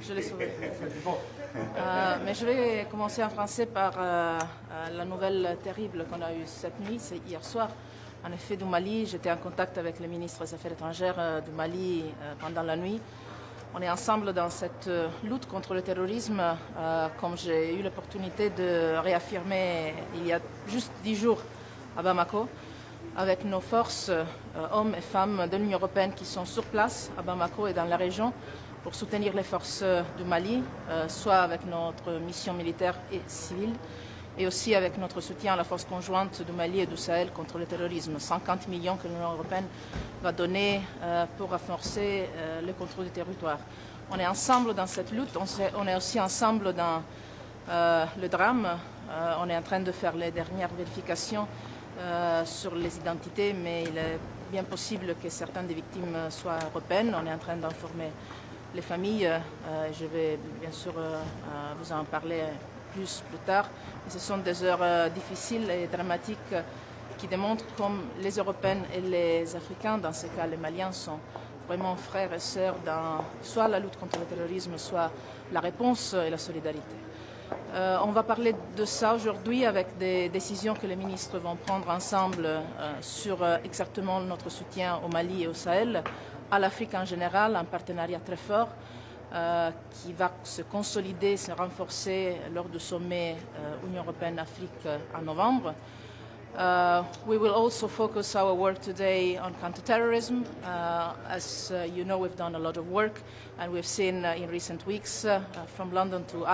Je l'ai sauvé. Mais je vais commencer en français par la nouvelle terrible qu'on a eue cette nuit, c'est hier soir. En effet, du Mali, j'étais en contact avec le ministre des Affaires étrangères du Mali pendant la nuit. On est ensemble dans cette lutte contre le terrorisme, comme j'ai eu l'opportunité de réaffirmer il y a juste 10 jours à Bamako, avec nos forces, hommes et femmes de l'Union européenne qui sont sur place à Bamako et dans la région pour soutenir les forces du Mali, soit avec notre mission militaire et civile, et aussi avec notre soutien à la force conjointe du Mali et du Sahel contre le terrorisme. 50 millions que l'Union européenne va donner pour renforcer le contrôle du territoire. On est ensemble dans cette lutte, on est aussi ensemble dans le drame. On est en train de faire les dernières vérifications sur les identités, mais il est bien possible que certaines des victimes soient européennes. On est en train d'informer les familles. Je vais bien sûr vous en parler plus tard. Mais ce sont des heures difficiles et dramatiques qui démontrent comme les Européennes et les Africains, dans ce cas les Maliens, sont vraiment frères et sœurs dans soit la lutte contre le terrorisme, soit la réponse et la solidarité. On va parler de ça aujourd'hui avec des décisions que les ministres vont prendre ensemble sur exactement notre soutien au Mali et au Sahel, à l'Afrique en général, un partenariat très fort qui va se consolider, se renforcer lors du sommet Union européenne-Afrique en novembre. We will also focus our work today on counterterrorism. As you know, we've done a lot of work, and we've seen in recent weeks, from London to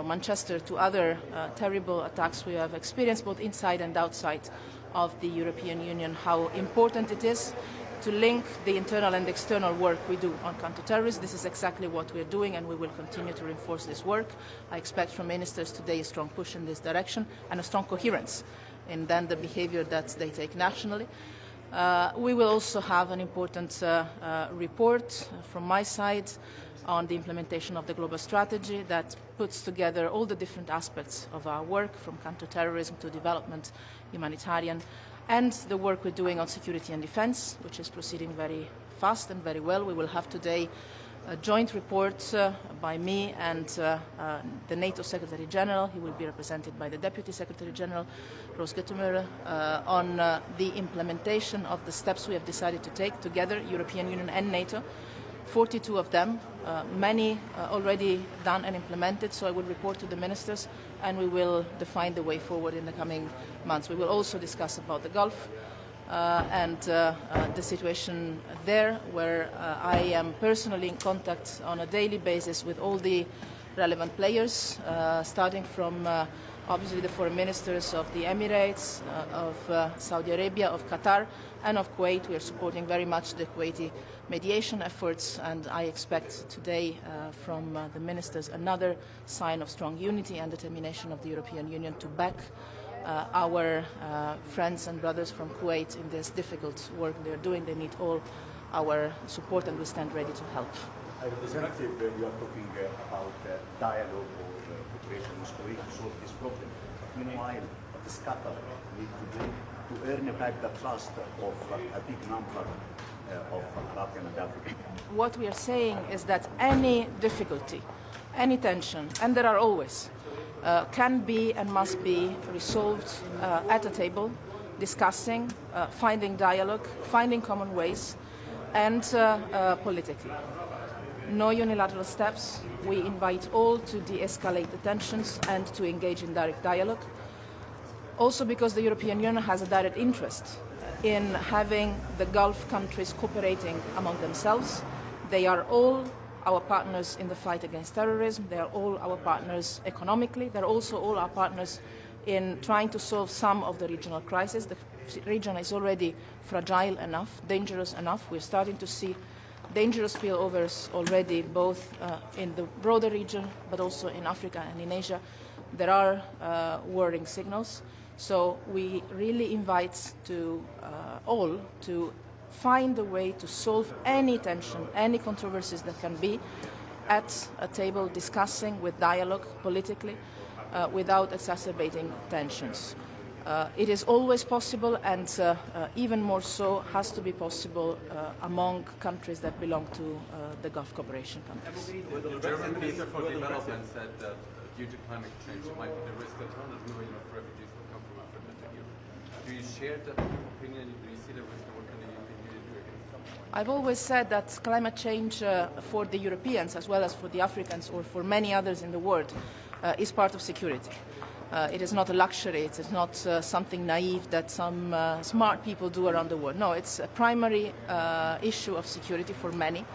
Manchester to other terrible attacks we have experienced, both inside and outside of the European Union, how important it is to link the internal and external work we do on counterterrorism. This is exactly what we're doing, and we will continue to reinforce this work. I expect from ministers today a strong push in this direction and a strong coherence in then the behavior that they take nationally. We will also have an important report from my side on the implementation of the global strategy that puts together all the different aspects of our work, from counterterrorism to development, humanitarian, and the work we're doing on security and defense, which is proceeding very fast and very well. We will have today a joint report by me and the NATO Secretary General. He will be represented by the Deputy Secretary General, Rose Gettemüller, on the implementation of the steps we have decided to take together, European Union and NATO. 42 of them, many already done and implemented, so I will report to the ministers and we will define the way forward in the coming months. We will also discuss about the Gulf and the situation there, where I am personally in contact on a daily basis with all the relevant players, starting from obviously the foreign ministers of the Emirates, of Saudi Arabia, of Qatar, and of Kuwait. We are supporting very much the Kuwaiti mediation efforts, and I expect today from the ministers another sign of strong unity and determination of the European Union to back our friends and brothers from Kuwait in this difficult work they are doing. They need all our support, and we stand ready to help. Representative, you are talking about dialogue or cooperation with Kuwait to solve this problem. Meanwhile, the Qatar need to do to earn back the trust of a big number of Arabian and African. What we are saying is that any difficulty, any tension, and there are always, can be and must be resolved at a table, discussing, finding dialogue, finding common ways, and politically. No unilateral steps. We invite all to de-escalate the tensions and to engage in direct dialogue. Also because the European Union has a direct interest in having the Gulf countries cooperating among themselves. They are all our partners in the fight against terrorism. They are all our partners economically. They're also all our partners in trying to solve some of the regional crises. The region is already fragile enough, dangerous enough. We're starting to see dangerous spillovers already, both in the broader region, but also in Africa and in Asia. There are worrying signals. So we really invite all to find a way to solve any tension, any controversies that can be at a table, discussing with dialogue politically, without exacerbating tensions. It is always possible, and even more so has to be possible among countries that belong to the Gulf cooperation countries. The German Minister for Development said that due to climate change, there might be the risk that 100 million of refugees will come from Africa to Europe. Do you share that opinion? Do you see the risk, and what can the European Union do against it? I've always said that climate change for the Europeans, as well as for the Africans or for many others in the world, is part of security. It is not a luxury, it is not something naive that some smart people do around the world. No, it's a primary issue of security for many,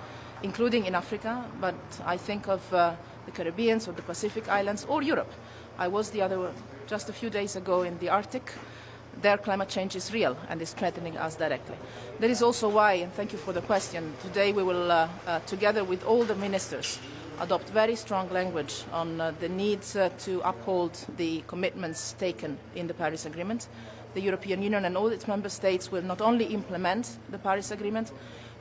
including in Africa, but I think of the Caribbean or the Pacific Islands or Europe. I was just a few days ago in the Arctic. Their climate change is real and is threatening us directly. That is also why, and thank you for the question, today we will, together with all the ministers, adopt very strong language on the need to uphold the commitments taken in the Paris Agreement. The European Union and all its member states will not only implement the Paris Agreement,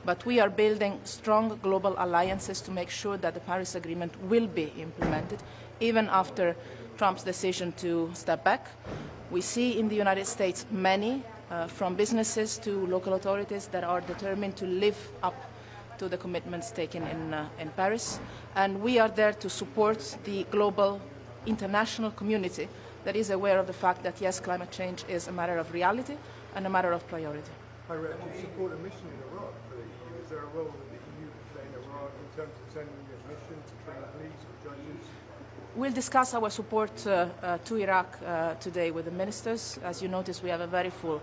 but we are building strong global alliances to make sure that the Paris Agreement will be implemented, even after Trump's decision to step back. We see in the United States many, from businesses to local authorities, that are determined to live up to the commitments taken in Paris, and we are there to support the global international community that is aware of the fact that, yes, climate change is a matter of reality and a matter of priority. High Rep, do you support a mission in Iraq for the EU? Is there a role that the EU can play in Iraq in terms of sending a mission to train police or judges? We'll discuss our support to Iraq today with the ministers. As you notice, we have a very full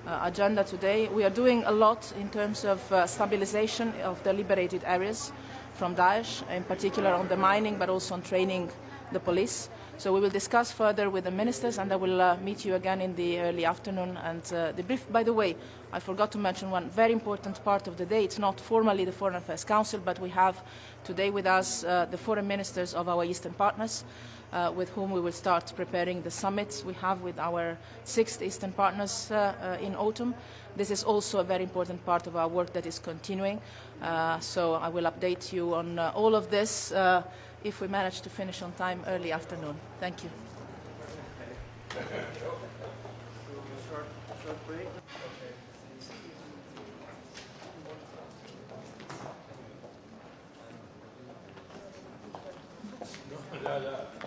agenda today. We are doing a lot in terms of stabilization of the liberated areas from Daesh, in particular on the mining, but also on training the police. So we will discuss further with the ministers, and I will meet you again in the early afternoon and debrief. By the way, I forgot to mention one very important part of the day. It's not formally the Foreign Affairs Council, but we have today with us the foreign ministers of our Eastern partners, with whom we will start preparing the summits we have with our 6 Eastern partners in autumn. This is also a very important part of our work that is continuing. So I will update you on all of this if we manage to finish on time early afternoon. Thank you. Yeah.